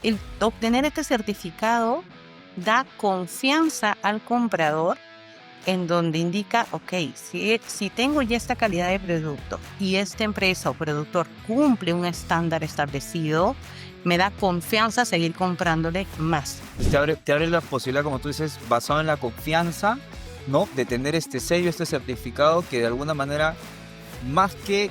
el obtener este certificado da confianza al comprador en donde indica, ok, si tengo ya esta calidad de producto y esta empresa o productor cumple un estándar establecido, me da confianza seguir comprándole más. Te abre la posibilidad, como tú dices, basado en la confianza, ¿no? De tener este sello, este certificado que de alguna manera, más que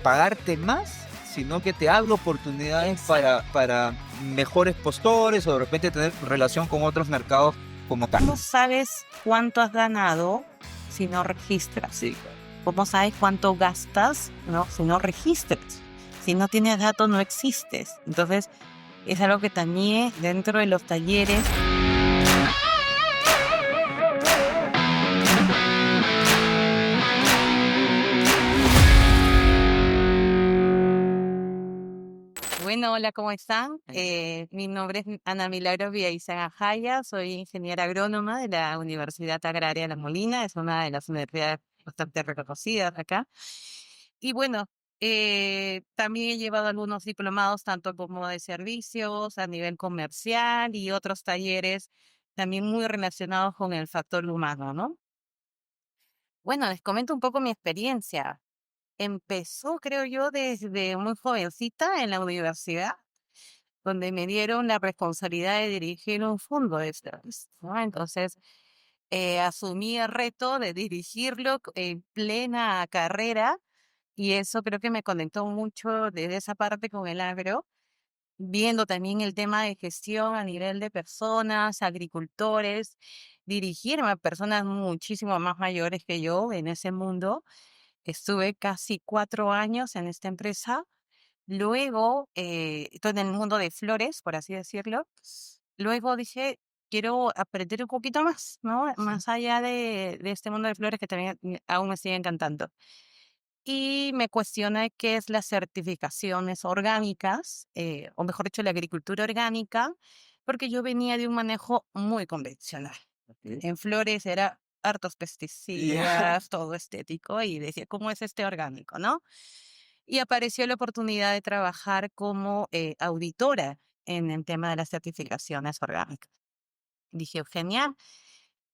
pagarte más, sino que te abre oportunidades para mejores postores o de repente tener relación con otros mercados como tal. ¿Cómo sabes cuánto has ganado si no registras? Sí. ¿Cómo sabes cuánto gastas, no, si no registras? Si no tienes datos, no existes. Entonces, es algo que también dentro de los talleres. Bueno, hola, ¿cómo están? Mi nombre es Ana Milagros Villaizaga Jaya, soy ingeniera agrónoma de la Universidad Agraria La Molina, es una de las universidades bastante reconocidas acá. Y bueno, también he llevado algunos diplomados, tanto como de servicios a nivel comercial y otros talleres también muy relacionados con el factor humano, ¿no? Bueno, les comento un poco mi experiencia. Empezó, creo yo, desde muy jovencita en la universidad, donde me dieron la responsabilidad de dirigir un fondo de estas, ¿no? Entonces, asumí el reto de dirigirlo en plena carrera y eso creo que me conectó mucho desde esa parte con el agro, viendo también el tema de gestión a nivel de personas, agricultores, dirigirme a personas muchísimo más mayores que yo en ese mundo. Estuve casi 4 años en esta empresa. Luego, estoy en el mundo de flores, por así decirlo. Luego dije, quiero aprender un poquito más, ¿no? Más allá de este mundo de flores que también aún me sigue encantando. Y me cuestioné qué es las certificaciones orgánicas, o mejor dicho, la agricultura orgánica, porque yo venía de un manejo muy convencional. Ok. En flores era hartos Ya. pesticidas, todo estético, y decía, ¿cómo es este orgánico, no? Y apareció la oportunidad de trabajar como auditora en el tema de las certificaciones orgánicas. Dije, genial,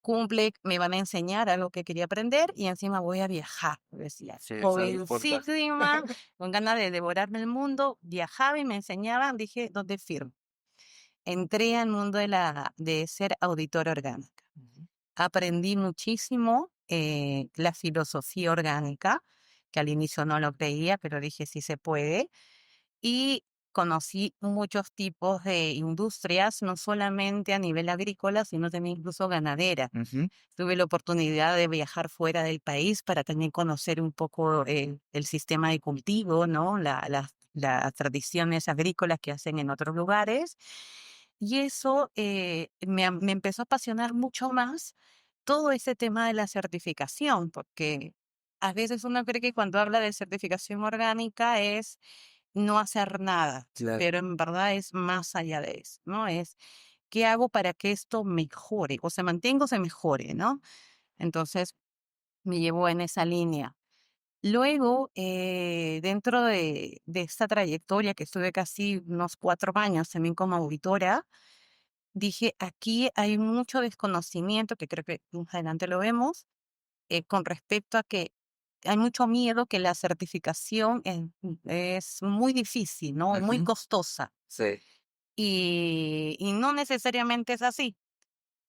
cumple, me van a enseñar algo que quería aprender y encima voy a viajar. Decía, Sí, eso no importa. jovencísima, con ganas de devorarme el mundo, viajaba y me enseñaban, dije, ¿dónde firmo? Entré al mundo de ser auditora orgánica. Ujú. Aprendí muchísimo la filosofía orgánica, que al inicio no lo creía, pero dije sí se puede. Y conocí muchos tipos de industrias, no solamente a nivel agrícola, sino también incluso ganadera. Ujú. Tuve la oportunidad de viajar fuera del país para también conocer un poco el sistema de cultivo, ¿no? Las tradiciones agrícolas que hacen en otros lugares. Y eso me empezó a apasionar mucho más todo ese tema de la certificación, porque a veces uno cree que cuando habla de certificación orgánica es no hacer nada, Claro. pero en verdad es más allá de eso, ¿no? Es qué hago para que esto mejore, o se mantenga o se mejore, ¿no? Entonces me llevó en esa línea. Luego, dentro de esta trayectoria que estuve casi unos 4 años también como auditora, dije, aquí hay mucho desconocimiento, que creo que más adelante lo vemos, con respecto a que hay mucho miedo que la certificación es muy difícil, ¿no? Muy Ujú. costosa. Sí. Y no necesariamente es así.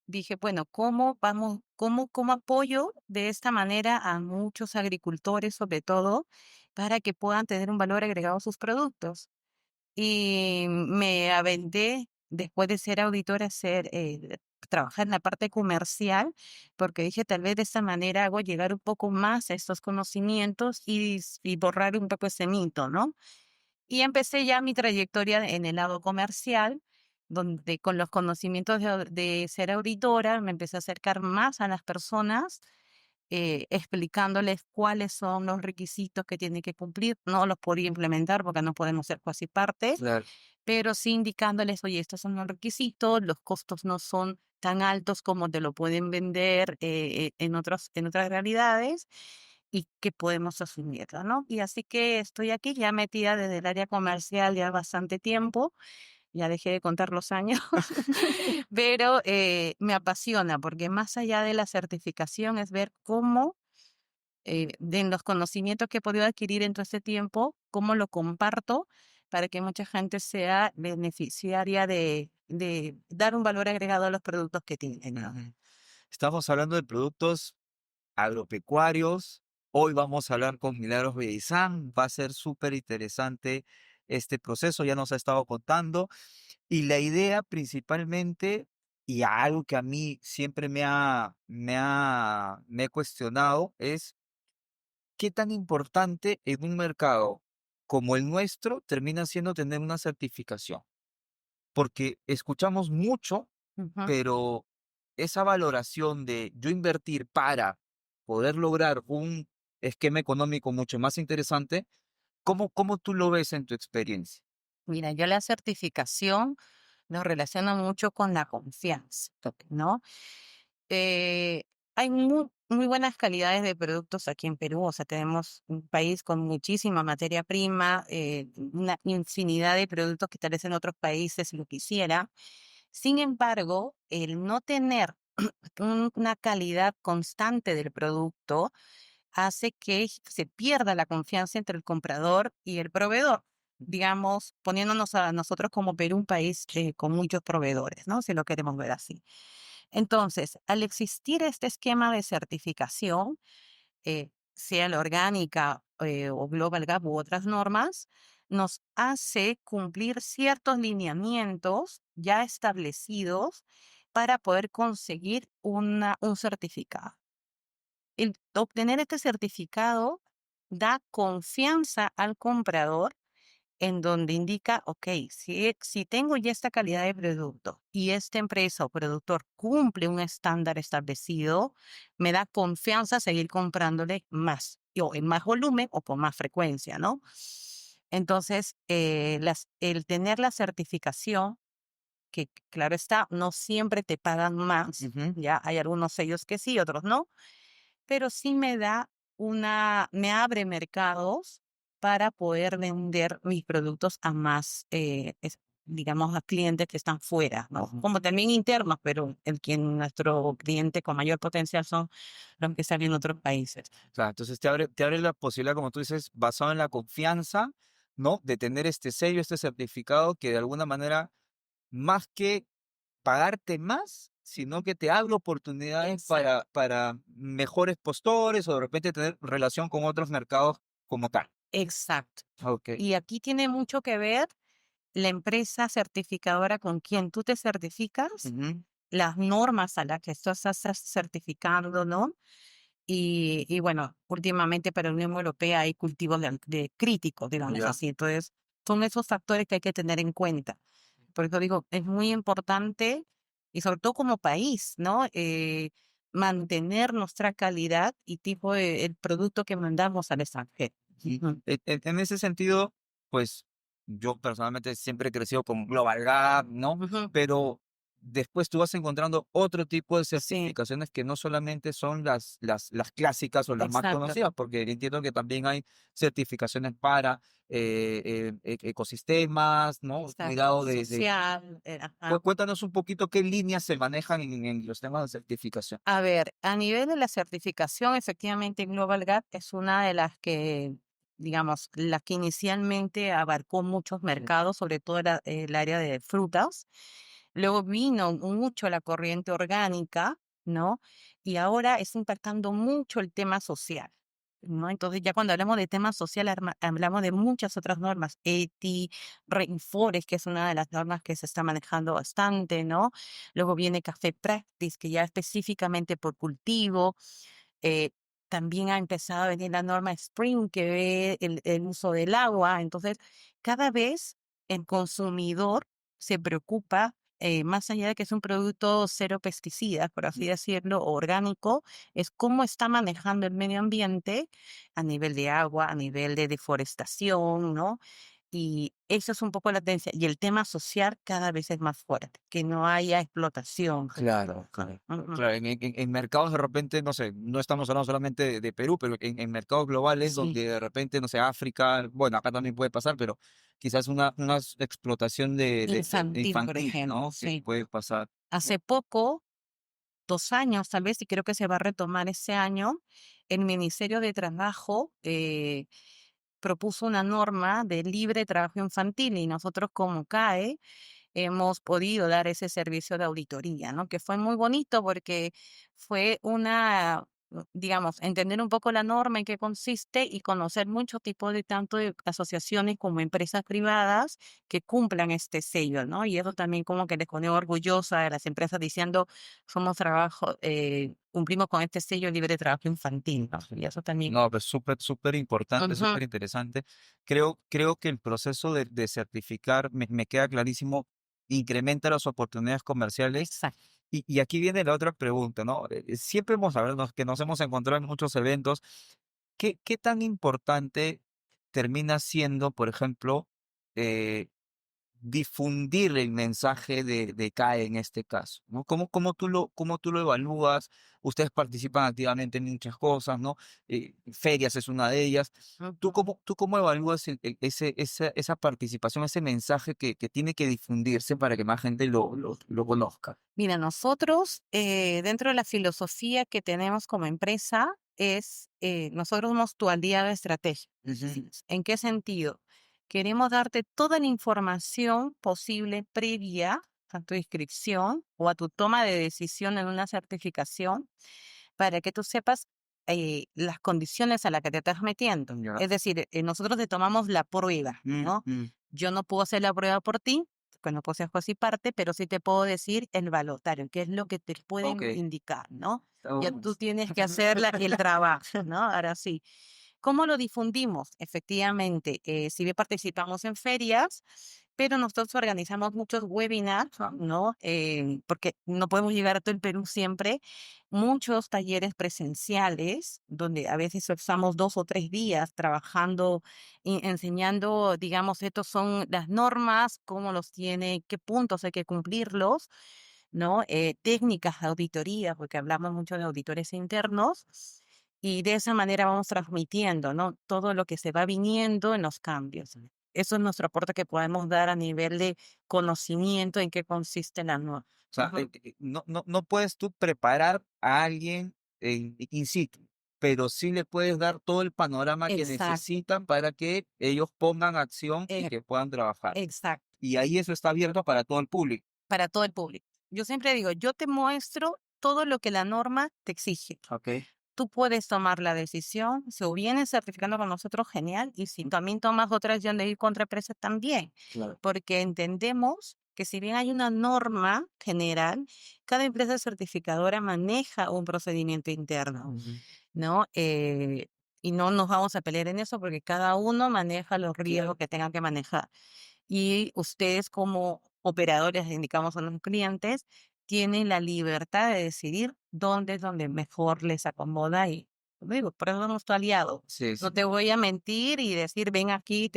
Dije, bueno, ¿cómo apoyo de esta manera a muchos agricultores, sobre todo, para que puedan tener un valor agregado a sus productos? Y me aventé, después de ser auditora, trabajar en la parte comercial, porque dije, tal vez de esta manera hago llegar un poco más a estos conocimientos y borrar un poco ese mito, ¿no? Y empecé ya mi trayectoria en el lado comercial, donde con los conocimientos de ser auditora me empecé a acercar más a las personas, explicándoles cuáles son los requisitos que tienen que cumplir. No los podía implementar porque no podemos ser cuasi parte, Claro. pero sí indicándoles, oye, estos son los requisitos, los costos no son tan altos como te lo pueden vender en otras realidades y que podemos asumirlo, ¿no? Y así que estoy aquí ya metida desde el área comercial ya bastante tiempo ya dejé de contar los años, pero me apasiona porque más allá de la certificación es ver cómo de los conocimientos que he podido adquirir en todo este tiempo, cómo lo comparto para que mucha gente sea beneficiaria de dar un valor agregado a los productos que tienen, ¿no? Ujú. Estamos hablando de productos agropecuarios. Hoy vamos a hablar con Milagros Belleizán. Va a ser súper interesante este proceso, ya nos ha estado contando. Y la idea principalmente, y algo que a mí siempre me he cuestionado, es qué tan importante en un mercado como el nuestro termina siendo tener una certificación. Porque escuchamos mucho, Ujú. pero esa valoración de yo invertir para poder lograr un esquema económico mucho más interesante, ¿cómo tú lo ves en tu experiencia? Mira, yo la certificación lo relaciono mucho con la confianza, ¿no? Eh, hay muy buenas calidades de productos aquí en Perú, o sea, tenemos un país con muchísima materia prima, una infinidad de productos que tal vez en otros países lo quisiera. Sin embargo, el no tener una calidad constante del producto hace que se pierda la confianza entre el comprador y el proveedor. Digamos, poniéndonos a nosotros como Perú un país con muchos proveedores, ¿no? Si lo queremos ver así. Entonces, al existir este esquema de certificación, sea la orgánica o Global Gap u otras normas, nos hace cumplir ciertos lineamientos ya establecidos para poder conseguir un certificado. El obtener este certificado da confianza al comprador en donde indica, ok, si tengo ya esta calidad de producto y esta empresa o productor cumple un estándar establecido, me da confianza seguir comprándole más, o en más volumen o con más frecuencia, ¿no? Entonces, el tener la certificación, que claro está, no siempre te pagan más, Ujú. ya hay algunos sellos que sí, otros no, pero sí me abre mercados para poder vender mis productos a más, digamos, a clientes que están fuera, ¿no? Ujú. Como también internos, pero nuestro cliente con mayor potencial son los que están en otros países. Claro, entonces te abre la posibilidad, como tú dices, basado en la confianza, ¿no? De tener este sello, este certificado que de alguna manera, más que pagarte más, sino que te abre oportunidades Exacto. para mejores postores o de repente tener relación con otros mercados como tal. Exacto. Ok. Y aquí tiene mucho que ver la empresa certificadora con quien tú te certificas, Ujú. las normas a las que tú estás certificando, ¿no? Y bueno, últimamente para la Unión Europea hay cultivos de críticos, digamos Ya. así. Entonces, son esos factores que hay que tener en cuenta. Por eso digo, es muy importante, y sobre todo como país, ¿no? Mantener nuestra calidad y tipo de el producto que mandamos al extranjero. Sí. Ujú. En ese sentido, pues yo personalmente siempre he crecido con Global Gap, ¿no? Ujú. Pero después tú vas encontrando otro tipo de Sí, certificaciones que no solamente son las clásicas o las más exacto. conocidas, porque entiendo que también hay certificaciones para ecosistemas, ¿no? Exacto, Cuidado social, ajá. Cuéntanos un poquito qué líneas se manejan en los temas de certificación. A ver, a nivel de la certificación, efectivamente, Global Gap es una de las que, digamos, la que inicialmente abarcó muchos mercados, sobre todo el área de frutas. Luego vino mucho la corriente orgánica, ¿no? Y ahora está impactando mucho el tema social, ¿no? Entonces, ya cuando hablamos de tema social, hablamos de muchas otras normas, ETI, Rainforest, que es una de las normas que se está manejando bastante, ¿no? Luego viene Café Practice, que ya específicamente por cultivo. eh, También ha empezado a venir la norma Spring, que ve el uso del agua. Entonces, cada vez el consumidor se preocupa, más allá de que es un producto cero pesticidas, por así decirlo, o orgánico, es cómo está manejando el medio ambiente a nivel de agua, a nivel de deforestación, ¿no? Y eso es un poco la tendencia. Y el tema social cada vez es más fuerte, que no haya explotación. Claro, claro. Ujú. Claro, en mercados de repente, no sé, no estamos hablando solamente de Perú, pero en mercados globales Sí, donde de repente, no sé, África, bueno, acá también puede pasar, pero quizás una explotación de infantil, por infantil, ejemplo, ¿no? Que sí. puede pasar. Hace poco, 2 años tal vez, y creo que se va a retomar ese año, el Ministerio de Trabajo propuso una norma de libre trabajo infantil y nosotros como CAE hemos podido dar ese servicio de auditoría, ¿no? Que fue muy bonito porque fue digamos, entender un poco la norma en qué consiste y conocer muchos tipos de tanto de asociaciones como empresas privadas que cumplan este sello, ¿no? Y eso también como que les pone orgullosa a las empresas diciendo, somos cumplimos con este sello libre de trabajo infantil, ¿no? Y eso también. No, pues súper, súper importante, Ujú. súper interesante. Creo que el proceso de certificar, me queda clarísimo, incrementa las oportunidades comerciales. Exacto. Y aquí viene la otra pregunta, ¿no? Siempre hemos hablado, que nos hemos encontrado en muchos eventos. ¿Qué tan importante termina siendo, por ejemplo, eh, difundir el mensaje de CAE en este caso, ¿no? Cómo tú lo evalúas? Ustedes participan activamente en muchas cosas, ¿no? Ferias es una de ellas. Ujú. Tú cómo evalúas esa participación, ese mensaje que tiene que difundirse para que más gente lo conozca? Mira, nosotros, dentro de la filosofía que tenemos como empresa, nosotros somos tu aliado estratégico. Ujú. ¿En qué sentido? Queremos darte toda la información posible previa a tu inscripción o a tu toma de decisión en una certificación para que tú sepas las condiciones a las que te estás metiendo. Ya. Es decir, nosotros te tomamos la prueba, ¿no? Mm. Yo no puedo hacer la prueba por ti, que no poseo y parte, pero sí te puedo decir el balotario, que es lo que te Ok. pueden indicar, ¿no? Ya Oh. tú tienes que hacer el trabajo, ¿no? Ahora sí. ¿Cómo lo difundimos? Efectivamente, si bien participamos en ferias, pero nosotros organizamos muchos webinars, ¿no? Porque no podemos llegar a todo el Perú siempre. Muchos talleres presenciales, donde a veces estamos 2 o 3 días trabajando y enseñando, digamos, estos son las normas, cómo los tiene, qué puntos hay que cumplirlos, ¿no? Técnicas de auditoría, porque hablamos mucho de auditores internos y de esa manera vamos transmitiendo, ¿no? Todo lo que se va viniendo en los cambios. Eso es nuestro aporte que podemos dar a nivel de conocimiento en qué consiste la nueva. O sea, no puedes tú preparar a alguien in situ, pero sí le puedes dar todo el panorama que Exacto, necesitan para que ellos pongan acción y eh, que puedan trabajar. exacto, Y ahí eso está abierto para todo el público. para todo el público. Yo siempre digo, yo te muestro todo lo que la norma te exige. Ok. Tú puedes tomar la decisión, si o vienes certificando con nosotros, genial, y si también tomas otra decisión de ir contra empresa, también, Claro. porque entendemos que si bien hay una norma general, cada empresa certificadora maneja un procedimiento interno, Ujú. ¿no? Y no nos vamos a pelear en eso porque cada uno maneja los riesgos que tengan que manejar. Y ustedes como operadores, indicamos a los clientes, tienen la libertad de decidir dónde es donde mejor les acomoda y, como digo, por eso somos tu aliado. Sí, No sí. te voy a mentir y decir, ven aquí,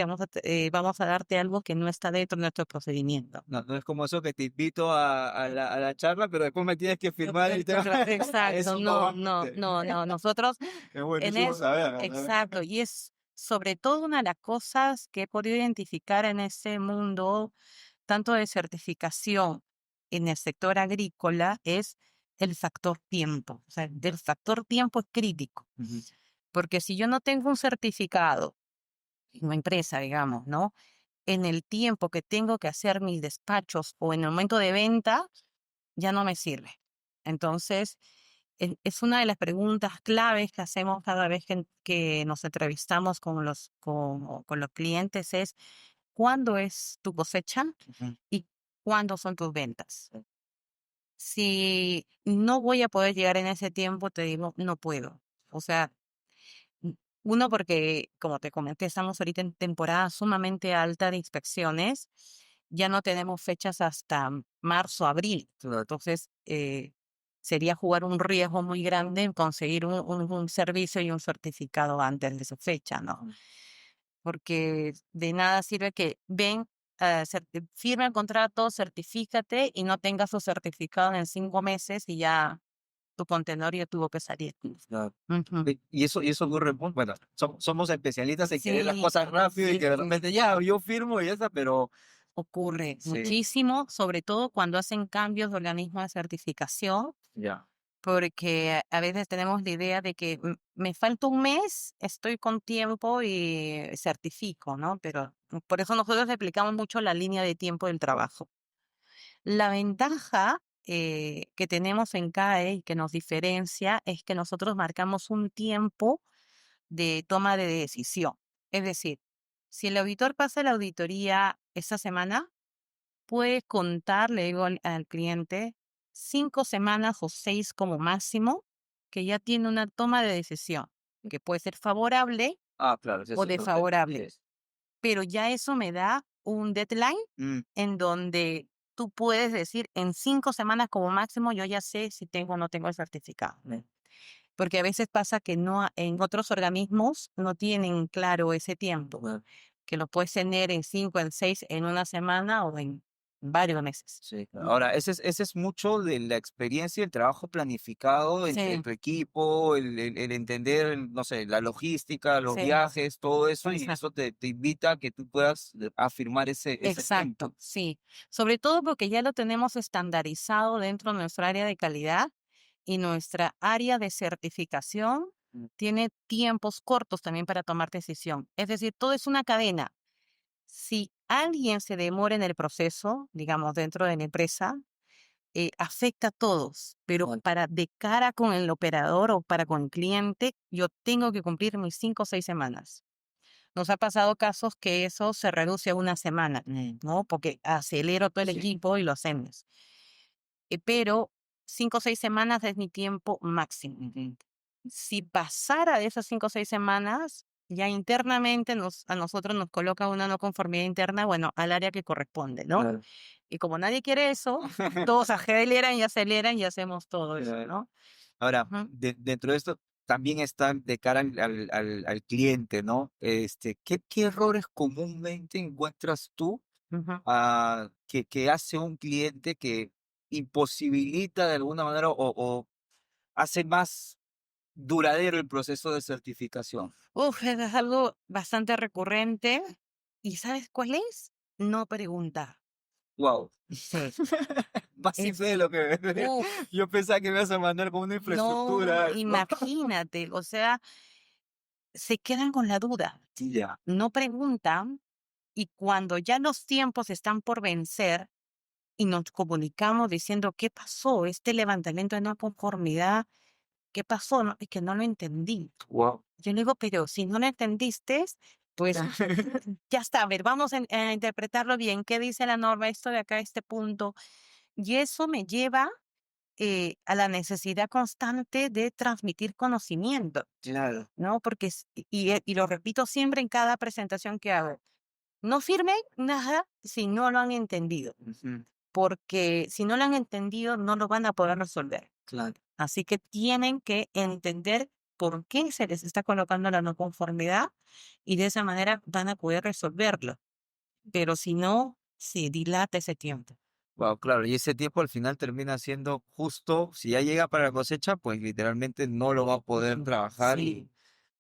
vamos a darte algo que no está dentro de nuestro procedimiento. No, no es como eso que te invito a la charla, pero después me tienes que firmar y te... Exacto, Eso no, no. no, no, no. Nosotros Es en buenísimo eso, saber, ¿no? exacto, y es sobre todo una de las cosas que he podido identificar en ese mundo tanto de certificación en el sector agrícola es el factor tiempo. O sea, el factor tiempo es crítico, Ujú. porque si yo no tengo un certificado, una empresa, digamos, ¿no? En el tiempo que tengo que hacer mis despachos o en el momento de venta, ya no me sirve. Entonces, es una de las preguntas claves que hacemos cada vez que nos entrevistamos con los clientes es, ¿cuándo es tu cosecha Ujú. y cuándo son tus ventas? Si no voy a poder llegar en ese tiempo, te digo, no puedo. O sea, uno, porque, como te comenté, estamos ahorita en temporada sumamente alta de inspecciones. Ya no tenemos fechas hasta marzo, abril. Claro. Entonces, sería jugar un riesgo muy grande en conseguir un servicio y un certificado antes de esa fecha, ¿no? porque de nada sirve que firma el contrato, certifícate y no tengas su certificado en 5 meses y ya tu contenedor ya tuvo que salir. Claro. Ujú. Y eso ocurre, bueno, somos especialistas en querer las Sí, cosas rápido y sí, que de sí. repente ya, yo firmo y ya está, pero Ocurre sí, muchísimo, sobre todo cuando hacen cambios de organismo de certificación, ya. porque a veces tenemos la idea de que me falta un mes, estoy con tiempo y certifico, ¿no? Pero por eso nosotros explicamos mucho la línea de tiempo del trabajo. La ventaja que tenemos en CAE y que nos diferencia es que nosotros marcamos un tiempo de toma de decisión. Es decir, si el auditor pasa la auditoría esta semana, puede contar, le digo al cliente, 5 semanas o 6 como máximo, que ya tiene una toma de decisión, que puede ser favorable Ah, claro, eso o es súper desfavorable. Pero ya eso me da un deadline Mm, en donde tú puedes decir, en 5 semanas como máximo, yo ya sé si tengo o no tengo el certificado. Porque a veces pasa que no, en otros organismos no tienen claro ese tiempo, bueno, que lo puedes tener en 5, en 6, en una semana o en varios meses. sí. Ahora, ese es mucho de la experiencia y el trabajo planificado entre Sí, tu equipo, el entender, no sé, la logística, los sí, viajes, todo eso, y exacto. eso te invita a que tú puedas afirmar ese tiempo. Exacto, sí. Sobre todo porque ya lo tenemos estandarizado dentro de nuestra área de calidad y nuestra área de certificación Mm, tiene tiempos cortos también para tomar decisión. Es decir, todo es una cadena. Si alguien se demora en el proceso, digamos, dentro de la empresa, afecta a todos, pero bueno, para de cara con el operador o para con el cliente, yo tengo que cumplir mis 5 o 6 semanas. Nos ha pasado casos que eso se reduce a una semana, ¿no? Porque acelero todo el sí. equipo y lo hacemos. Pero 5 o 6 semanas es mi tiempo máximo. Ujú, Si pasara de esas 5 o 6 semanas, ya internamente a nosotros nos coloca una no conformidad interna, bueno, al área que corresponde, ¿no? claro. Y como nadie quiere eso, todos aceleran y hacemos todo eso, Claro. ¿no? Ahora, Ujú, dentro de esto también está de cara al cliente, ¿no? ¿Qué errores comúnmente encuentras tú ujú. que hace un cliente que imposibilita de alguna manera o hace más duradero el proceso de certificación? Uf, es algo bastante recurrente. ¿Y sabes cuál es? No preguntar. Wow. Sí, Más simple de es, lo que uf, yo pensaba que me ibas a mandar con una no, infraestructura. ¿No? imagínate, o sea, se quedan con la duda, Ya. no preguntan y cuando ya los tiempos están por vencer y nos comunicamos diciendo, ¿qué pasó? Este levantamiento de no conformidad, ¿qué pasó? No, es que no lo entendí. Wow. Yo le digo, pero si no lo entendiste, pues ya está, a ver, vamos a interpretarlo bien. ¿Qué dice la norma? Esto de acá, este punto. Y eso me lleva a la necesidad constante de transmitir conocimiento, Claro. ¿no? Porque, y lo repito siempre en cada presentación que hago, no firmen nada si no lo han entendido, Ujú, porque si no lo han entendido, no lo van a poder resolver. claro. Así que tienen que entender por qué se les está colocando la no conformidad y de esa manera van a poder resolverlo. Pero si no, se dilata ese tiempo. Wow, claro, y ese tiempo al final termina siendo justo, si ya llega para la cosecha, pues literalmente no lo va a poder trabajar Sí,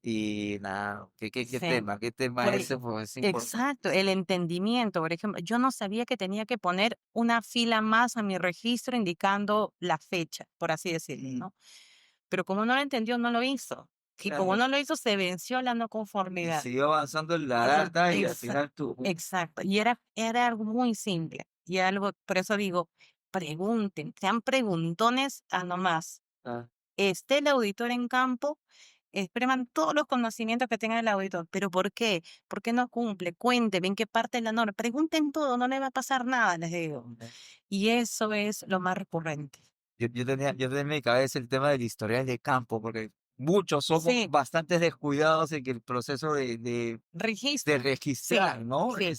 y nada, sí. qué tema Por ese, e- pues es importante. exacto, el entendimiento, por ejemplo, yo no sabía que tenía que poner una fila más a mi registro indicando la fecha, por así decirlo, Mm, ¿no? Pero como no lo entendió, no lo hizo. Y como claro. no lo hizo, se venció la no Y conformidad. siguió avanzando en la Ajá, data y al final tú, exacto. Y era algo muy simple. Y algo, por eso digo, pregunten, sean preguntones a nomás. ah, Esté el auditor en campo, expriman todos los conocimientos que tenga el auditor. ¿Pero por qué? ¿Por qué no cumple? Cuenten en qué parte de la norma. Pregunten todo, no le va a pasar nada, les digo. Y eso es lo más recurrente. yo tenía en mi cabeza el tema del historial de campo, porque muchos somos Sí, bastante descuidados en que el proceso de registro. Sí, registrar, ¿no? sí,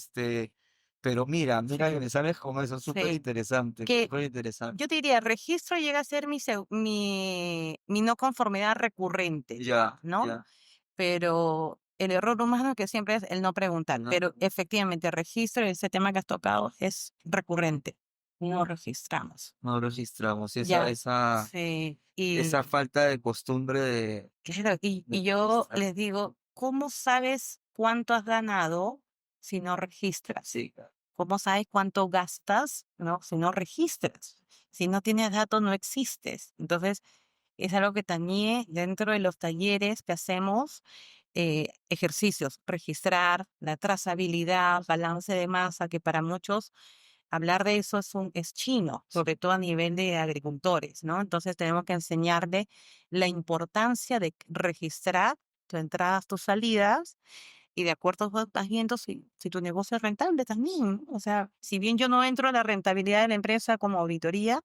Pero mira que me sales con eso, sí. Que súper interesante. yo te diría, registro llega a ser mi no conformidad recurrente, Ya, ¿no? ya. Pero el error humano que siempre es el no preguntar, No, pero efectivamente el registro, ese tema que has tocado, es recurrente. No registramos. no registramos Ya, esa, sí. esa falta de costumbre Claro, de y yo registrar. les digo, ¿cómo sabes cuánto has ganado si no registras? Sí, claro. ¿Cómo sabes cuánto gastas, no? Si no registras. Si no tienes datos, no existes. Entonces, es algo que también dentro de los talleres que hacemos, ejercicios, registrar la trazabilidad, balance de masa, que para muchos hablar de eso es chino, sobre todo a nivel de agricultores, ¿no? Entonces tenemos que enseñarle la importancia de registrar tus entradas, tus salidas, y de acuerdo a lo que estás viendo si tu negocio es rentable también, ¿no? O sea, si bien yo no entro a la rentabilidad de la empresa como auditoría,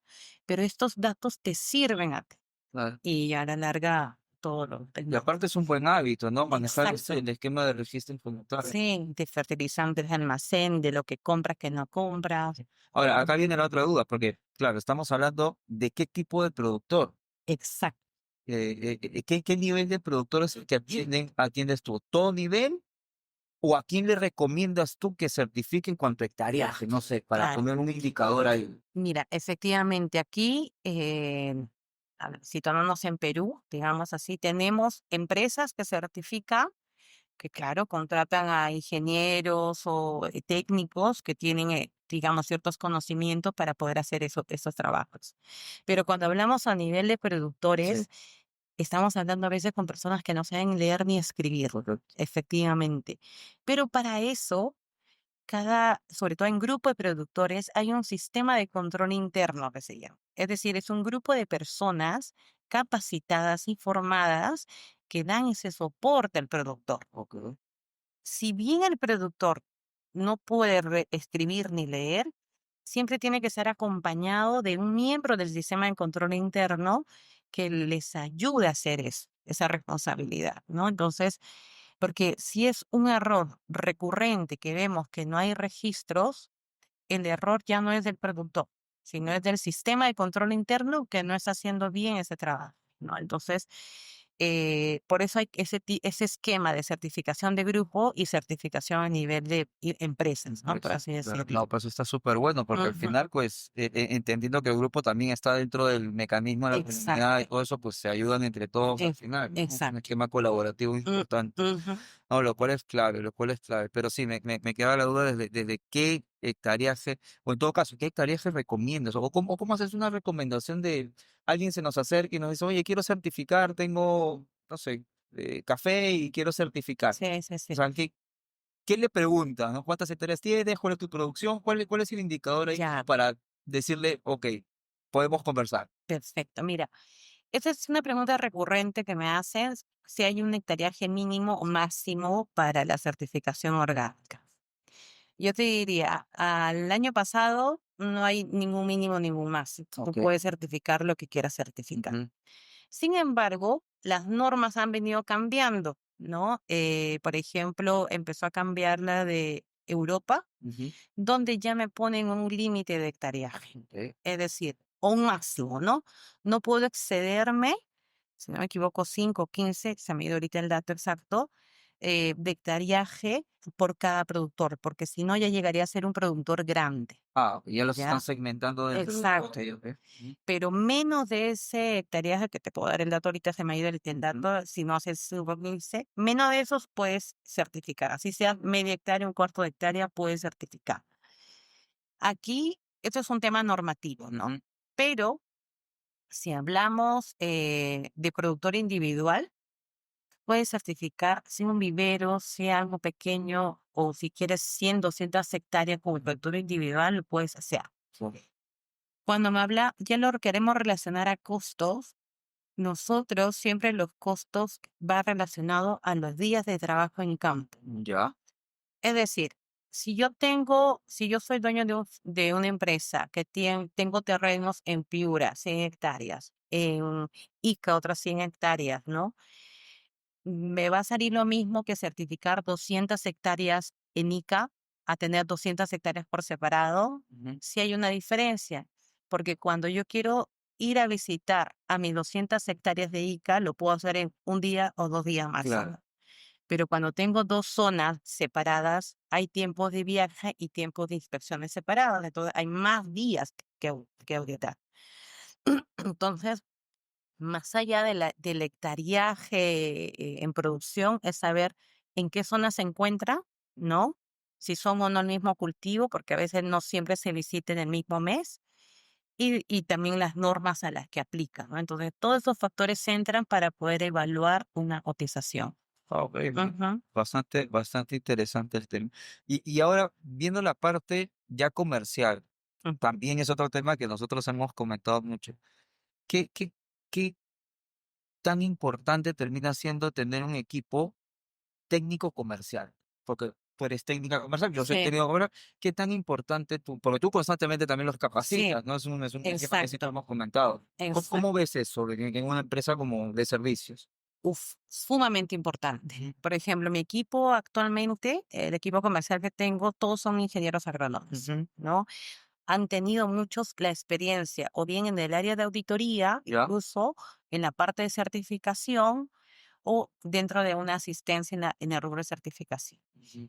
pero estos datos te sirven a ti. Claro. Y a la larga, todo lo Y aparte es un buen hábito, ¿no? Manejar Exacto. el esquema de registro involuntario. Sí, de fertilizantes de almacén, de lo que compras, que no compras. Ahora, acá viene la otra duda, porque, claro, estamos hablando de qué tipo de productor, Exacto. qué nivel de productores que atiendes tú, ¿todo nivel? ¿O a quién le recomiendas tú que certifique en cuanto a hectareaje? No sé, para Claro. poner un indicador ahí. Mira, efectivamente aquí, a ver, situándonos en Perú, digamos así, tenemos empresas que certifican, que claro, contratan a ingenieros o técnicos que tienen, digamos, ciertos conocimientos para poder hacer esos trabajos. Pero cuando hablamos a nivel de Sí, productores, estamos hablando a veces con personas que no saben leer ni escribir, correcto. efectivamente. Pero para eso sobre todo en grupo de productores, hay un sistema de control interno que se llama. Es decir, es un grupo de personas capacitadas y formadas que dan ese soporte al productor. Ok. Si bien el productor no puede escribir ni leer, siempre tiene que ser acompañado de un miembro del sistema de control interno que les ayude a hacer eso, esa responsabilidad, ¿no? Entonces, porque si es un error recurrente que vemos que no hay registros, el error ya no es del productor, sino es del sistema de control interno que no está haciendo bien ese trabajo, ¿no? Entonces, por eso hay ese esquema de certificación de grupo y certificación a nivel de empresas, ¿no? Por Pues, así claro, decirlo. no, pues está súper bueno, porque al Ujú. final, pues, entendiendo que el grupo también está dentro del mecanismo de la comunidad y Exacto. todo eso, pues se ayudan entre todos al e- final, ¿no? Un Exacto. esquema colaborativo Mm, importante. ujú. No, lo cual es clave, lo cual es clave. Pero sí, me queda la duda desde qué hectareaje, o en todo caso, qué hectareaje recomiendas, o cómo haces una recomendación de alguien se nos acerca y nos dice, oye, quiero certificar, tengo, no sé, café y quiero certificar. Sí, sí, O sí. sea, ¿qué le preguntas, no? ¿Cuántas hectáreas tienes? ¿Cuál es tu producción? ¿Cuál es el indicador ahí Ya, para decirle, ok, podemos conversar? perfecto. Mira, esa es una pregunta recurrente que me hacen, si hay un hectareaje mínimo o máximo para la certificación orgánica. Yo te diría, al año pasado no hay ningún mínimo, ningún máximo. Tú Ok. puedes certificar lo que quieras certificar. Ujú, Sin embargo, las normas han venido cambiando, ¿no? Por ejemplo, empezó a cambiar la de Europa, ujú, donde ya me ponen un límite de hectareaje, ok. es decir, o un máximo, ¿no? No puedo excederme, si no me equivoco, 5 o 15, se me dio ahorita el dato exacto, de hectareaje por cada productor, porque si no ya llegaría a ser un productor grande, Ah, ya los están ¿ya? segmentando dentro de... Ok, Exacto. ok. Ujú, Pero menos de ese hectareaje, que te puedo dar el dato ahorita, se me ha ido el ujú. dato, si no haces sub 15, menos de esos puedes certificar. Así sea media hectárea, un cuarto de hectárea, puedes certificar. Aquí, esto es un tema normativo, ¿no? Ujú. Pero si hablamos de productor individual, puedes certificar si un vivero, sea algo pequeño, o si quieres 100, 200 hectáreas como productor individual, lo puedes hacer. Cuando me habla, ya lo queremos relacionar a costos. Nosotros siempre los costos va relacionado a los días de trabajo en campo. Ya. Es decir, si yo soy dueño de una empresa que tengo terrenos en Piura, 100 hectáreas, en Ica otras 100 hectáreas, ¿no? Me va a salir lo mismo que certificar 200 hectáreas en Ica a tener 200 hectáreas por separado. Ujú. Sí hay una diferencia, porque cuando yo quiero ir a visitar a mis 200 hectáreas de Ica, lo puedo hacer en un día o 2 días máximo. Claro. pero cuando tengo dos zonas separadas, hay tiempos de viaje y tiempos de inspecciones separados, entonces hay más días que auditar. Entonces, más allá del hectariaje en producción, es saber en qué zona se encuentra, ¿no? Si son o no el mismo cultivo, porque a veces no siempre se visita en el mismo mes, y también las normas a las que aplican, ¿no? Entonces, todos esos factores entran para poder evaluar una cotización. Ok, Ujú, bastante interesante el tema. Y ahora, viendo la parte ya comercial, ujú. también es otro tema que nosotros hemos comentado mucho. ¿Qué tan importante termina siendo tener un equipo técnico comercial? Porque tú eres técnica comercial, yo soy Sí, técnico comercial. ¿Qué tan importante tú, porque tú constantemente también los sí, capacitas, ¿no? Es un tema que siempre exacto, hemos comentado. ¿Cómo exacto. ves eso en una empresa como de servicios? Uf, sumamente importante. Por ejemplo, mi equipo actualmente, el equipo comercial que tengo, todos son ingenieros agrónomos, Ujú. ¿no? Han tenido muchos la experiencia, o bien en el área de auditoría, ¿Ya? incluso en la parte de certificación, o dentro de una asistencia en el rubro de certificación. Ujú.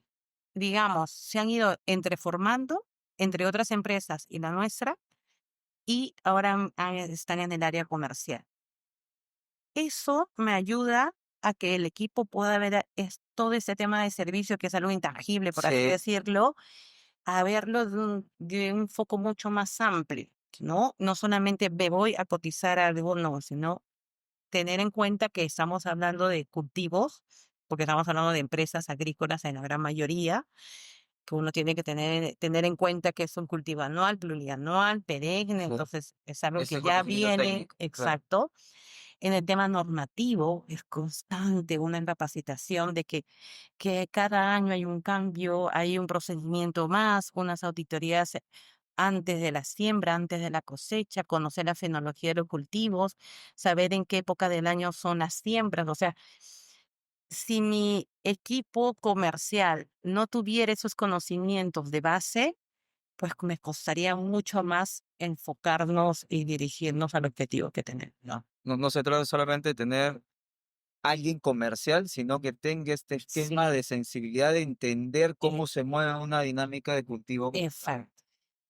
Digamos, se han ido entre formando entre otras empresas y la nuestra, y ahora están en el área comercial. Eso me ayuda a que el equipo pueda ver todo ese tema de servicio, que es algo intangible, por así Sí, decirlo, a verlo de un foco mucho más amplio, ¿no? No solamente me voy a cotizar algo, no, sino tener en cuenta que estamos hablando de cultivos, porque estamos hablando de empresas agrícolas en la gran mayoría, que uno tiene que tener en cuenta que es un cultivo anual, plurianual, perenne, sí. entonces es algo que Ese ya conocimiento viene técnico, claro. exacto. En el tema normativo es constante una capacitación de que cada año hay un cambio, hay un procedimiento más, unas auditorías antes de la siembra, antes de la cosecha, conocer la fenología de los cultivos, saber en qué época del año son las siembras. O sea, si mi equipo comercial no tuviera esos conocimientos de base, pues me costaría mucho más enfocarnos y dirigirnos al objetivo que tenemos, ¿no? No se trata solamente de tener alguien comercial, sino que tenga este esquema Sí, de sensibilidad de entender eh, cómo se mueve una dinámica de cultivo. exacto.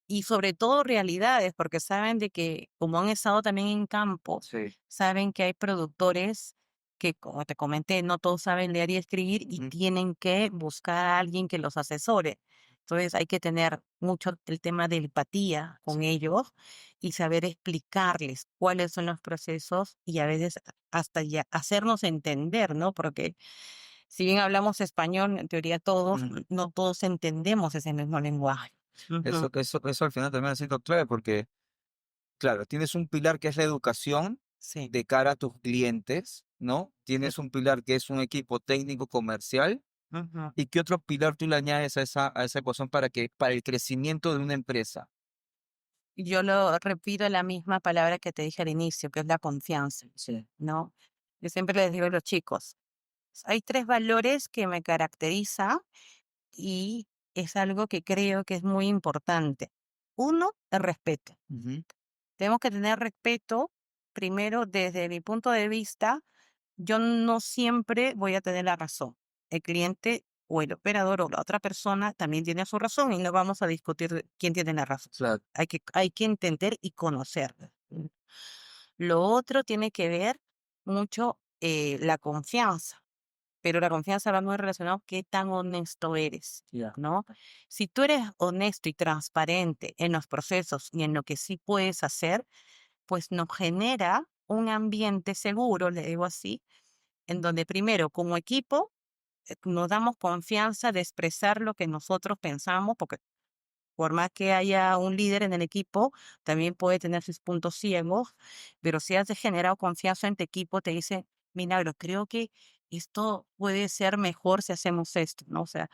Y sobre todo realidades, porque saben de que como han estado también en campo, Sí. saben que hay productores que, como te comenté, no todos saben leer y escribir y Ujú. tienen que buscar a alguien que los asesore. Entonces hay que tener mucho el tema de empatía con ellos y saber explicarles cuáles son los procesos y a veces hasta ya hacernos entender, ¿no? Porque si bien hablamos español, en teoría todos, Ujú. no todos entendemos ese mismo lenguaje. Ujú. Eso al final también ha sido clave porque, claro, tienes un pilar que es la educación Sí. de cara a tus clientes, ¿no? Sí. Tienes un pilar que es un equipo técnico comercial. Ujú. ¿Y qué otro pilar tú le añades a esa ecuación para el crecimiento de una empresa? Yo lo repito la misma palabra que te dije al inicio, que es la confianza, Sí. ¿no? Yo siempre les digo a los chicos, hay tres valores que me caracterizan y es algo que creo que es muy importante. Uno, el respeto. Ujú. Tenemos que tener respeto, primero, desde mi punto de vista, yo no siempre voy a tener la razón. El cliente o el operador o la otra persona también tiene su razón y no vamos a discutir quién tiene la razón. Claro. Hay que entender y conocer. Lo otro tiene que ver mucho la confianza, pero la confianza va muy relacionado qué tan honesto eres, Ya. ¿no? Si tú eres honesto y transparente en los procesos y en lo que sí puedes hacer, pues nos genera un ambiente seguro, le digo así, en donde primero como equipo nos damos confianza de expresar lo que nosotros pensamos, porque por más que haya un líder en el equipo, también puede tener sus puntos ciegos, pero si has generado confianza en tu equipo, te dice, Milagro, creo que esto puede ser mejor si hacemos esto, ¿no? O sea,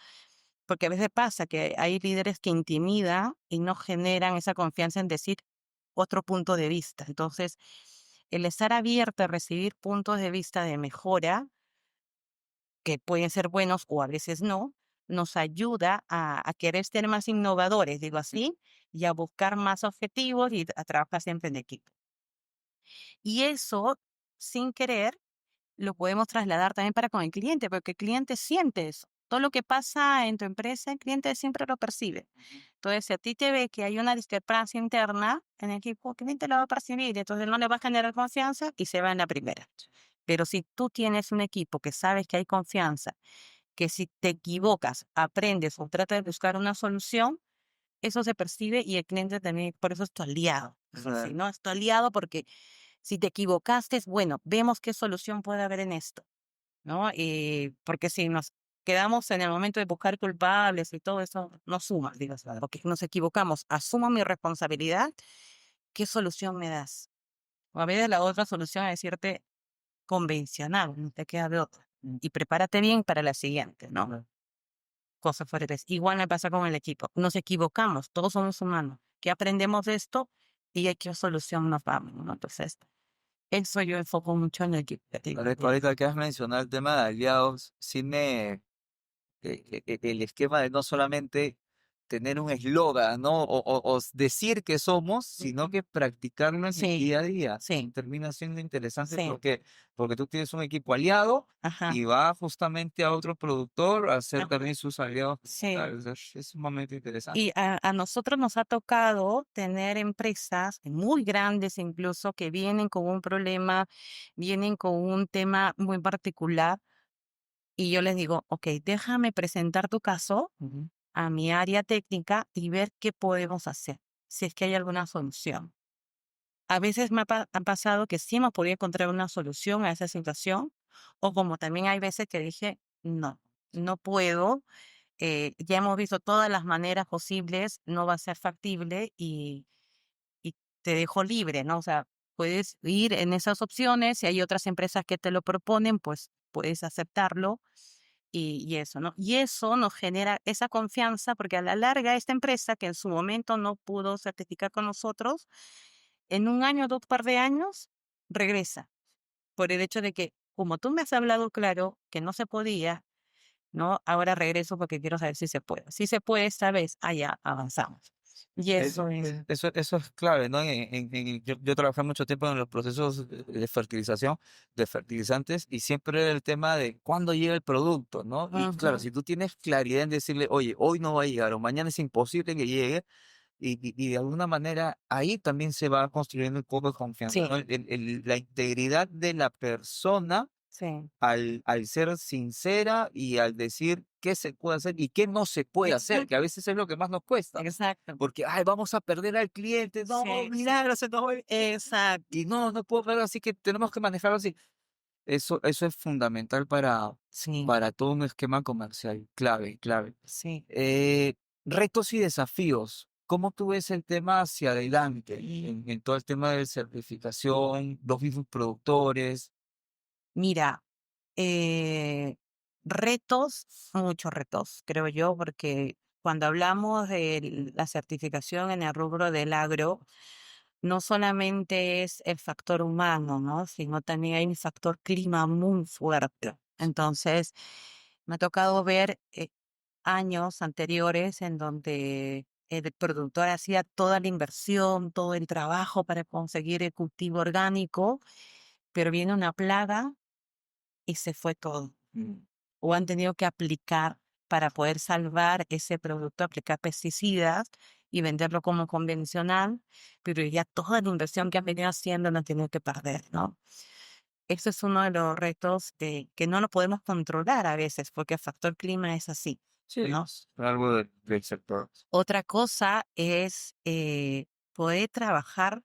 porque a veces pasa que hay líderes que intimidan y no generan esa confianza en decir otro punto de vista. Entonces, el estar abierto a recibir puntos de vista de mejora, que pueden ser buenos o a veces no, nos ayuda a querer ser más innovadores, digo así, y a buscar más objetivos y a trabajar siempre en equipo. Y eso, sin querer, lo podemos trasladar también para con el cliente, porque el cliente siente eso. Todo lo que pasa en tu empresa, el cliente siempre lo percibe. Entonces, si a ti te ve que hay una discrepancia interna en el equipo, el cliente lo va a percibir, entonces no le va a generar confianza y se va en la primera. Pero si tú tienes un equipo que sabes que hay confianza, que si te equivocas, aprendes o tratas de buscar una solución, eso se percibe y el cliente también, por eso es tu aliado. Sí, Claro. ¿no? Es tu aliado porque si te equivocaste, bueno, vemos qué solución puede haber en esto, ¿no? Porque si nos quedamos en el momento de buscar culpables y todo eso, no suma, digo, porque nos equivocamos, asumo mi responsabilidad, ¿qué solución me das? O a veces la otra solución es decirte convencional, no te queda de otra. Y prepárate bien para la siguiente, ¿no? Cosas fuertes. Igual me pasa con el equipo. Nos equivocamos, todos somos humanos. ¿Qué aprendemos de esto? ¿Y a qué solución nos vamos, ¿no? Entonces, eso yo enfoco mucho en el equipo. Ahorita que has mencionado el tema de aliados, sí el esquema de no solamente tener un eslogan, ¿no? O decir que somos, sino que practicarlo en el Sí, día a día. sí, Termina siendo interesante sí, porque tú tienes un equipo aliado ajá, y va justamente a otro productor a ser ajá, también sus aliados. sí. Claro, es un momento interesante. Y a nosotros nos ha tocado tener empresas muy grandes incluso que vienen con un problema, vienen con un tema muy particular y yo les digo, ok, déjame presentar tu caso Ujú. a mi área técnica y ver qué podemos hacer, si es que hay alguna solución. A veces ha pasado que sí hemos podido encontrar una solución a esa situación, o como también hay veces que dije, no, no puedo, ya hemos visto todas las maneras posibles, no va a ser factible y te dejo libre, ¿no? O sea, puedes ir en esas opciones, si hay otras empresas que te lo proponen, pues puedes aceptarlo y eso, ¿no? Y eso nos genera esa confianza porque a la larga esta empresa que en su momento no pudo certificar con nosotros, en un año, dos par de años, regresa por el hecho de que, como tú me has hablado claro que no se podía, ¿no? Ahora regreso porque quiero saber si se puede. Si se puede esta vez, allá avanzamos. Y eso es. Eso es clave, ¿no? Yo trabajé mucho tiempo en los procesos de fertilización, de fertilizantes, y siempre era el tema de cuándo llega el producto, ¿no? Y claro, Ujú. si tú tienes claridad en decirle, oye, hoy no va a llegar, o mañana es imposible que llegue, y de alguna manera ahí también se va construyendo un poco de confianza, Sí, ¿no? La integridad de la persona sí. al ser sincera y al decir qué se puede hacer y qué no se puede hacer, que a Exacto, veces es lo que más nos cuesta. exacto. Porque, ay, vamos a perder al cliente, no, Sí, milagro, se nos va el cliente. exacto. Y no, no puedo perder, así que tenemos que manejarlo así. Eso es fundamental Sí, para todo un esquema comercial, clave, clave. sí. Eh, retos y desafíos. ¿Cómo tú ves el tema hacia adelante en todo el tema de certificación, los mismos productores? Mira, eh, retos, muchos retos, creo yo, porque cuando hablamos de la certificación en el rubro del agro, no solamente es el factor humano, ¿no? Sino también hay un factor clima muy fuerte. Entonces, me ha tocado ver años anteriores en donde el productor hacía toda la inversión, todo el trabajo para conseguir el cultivo orgánico, pero viene una plaga y se fue todo. O han tenido que aplicar para poder salvar ese producto, aplicar pesticidas y venderlo como convencional, pero ya toda la inversión que han venido haciendo no han tenido que perder, ¿no? Eso es uno de los retos que no lo podemos controlar a veces, porque el factor clima es así, Sí, ¿no? es algo del sector. Otra cosa es poder trabajar.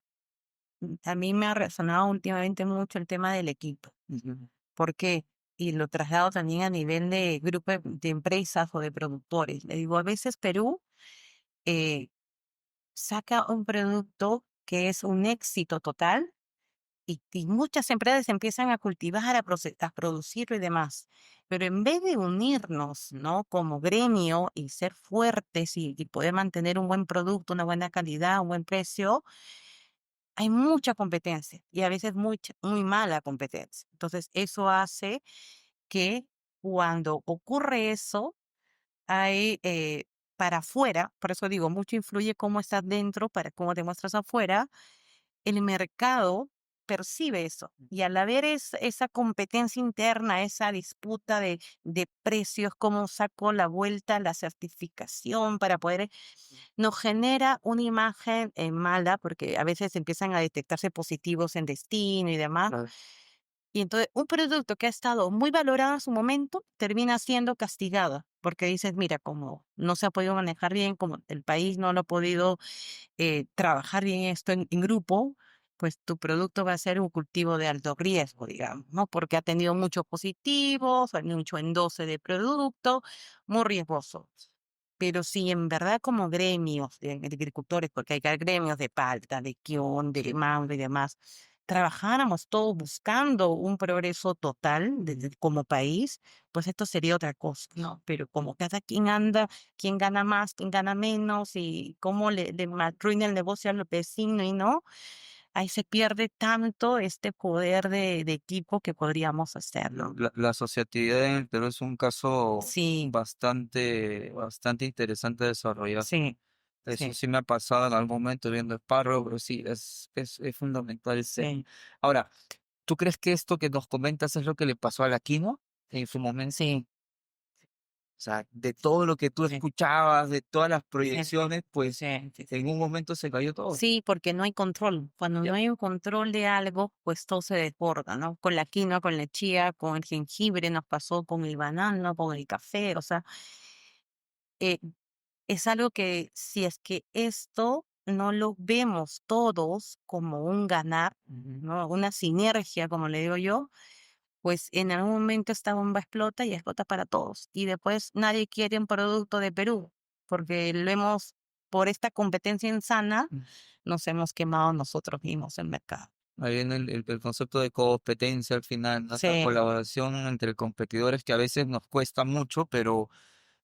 A mí me ha resonado últimamente mucho el tema del equipo. Ujú. ¿Por qué? Y lo traslado también a nivel de grupo de empresas o de productores. Le digo, a veces Perú eh, saca un producto que es un éxito total y muchas empresas empiezan a cultivar, a producirlo y demás. Pero en vez de unirnos, ¿no? Como gremio y ser fuertes y poder mantener un buen producto, una buena calidad, un buen precio, hay mucha competencia y a veces mucha, muy mala competencia. Entonces, eso hace que cuando ocurre eso, hay para afuera, por eso digo, mucho influye cómo estás dentro, para cómo te muestras afuera, el mercado percibe eso. Y al haber esa competencia interna, esa disputa de precios, cómo saco la vuelta, la certificación para poder, nos genera una imagen mala, porque a veces empiezan a detectarse positivos en destino y demás. Claro. Y entonces un producto que ha estado muy valorado en su momento termina siendo castigado, porque dices, mira, como no se ha podido manejar bien, como el país no lo ha podido trabajar bien esto en grupo, pues tu producto va a ser un cultivo de alto riesgo, digamos, ¿no? Porque ha tenido muchos positivos, hay mucho endose de producto, muy riesgoso. Pero si en verdad como gremios de agricultores, porque hay gremios de palta, de quión, de mango y demás, trabajáramos todos buscando un progreso total como país, pues esto sería otra cosa, ¿no? Pero como cada quien anda, quién gana más, quién gana menos y cómo le arruina el negocio al vecino y no, ahí se pierde tanto este poder de equipo que podríamos hacerlo. La asociatividad en el Perú es un caso Sí, bastante interesante de desarrollar. sí, Eso sí, sí me ha pasado en algún momento viendo Sparrow, pero sí, es fundamental el tema. sí, Ahora, ¿tú crees que esto que nos comentas es lo que le pasó a la Quinoa en su momento? sí, O sea, de todo lo que tú sí, escuchabas, de todas las sí, proyecciones, pues sí, sí. en un momento se cayó todo. Sí, porque no hay control. Cuando Ya. no hay un control de algo, pues todo se desborda, ¿no? Con la quinoa, con la chía, con el jengibre, nos pasó con el banano, con el café, o sea, eh, es algo que si es que esto no lo vemos todos como un ganar, ¿no? Una sinergia, como le digo yo, pues en algún momento esta bomba explota y explota para todos. Y después nadie quiere un producto de Perú, porque por esta competencia insana, Mm. nos hemos quemado nosotros mismos el mercado. Ahí viene el concepto de competencia al final, ¿no? La Sí, colaboración entre competidores que a veces nos cuesta mucho, pero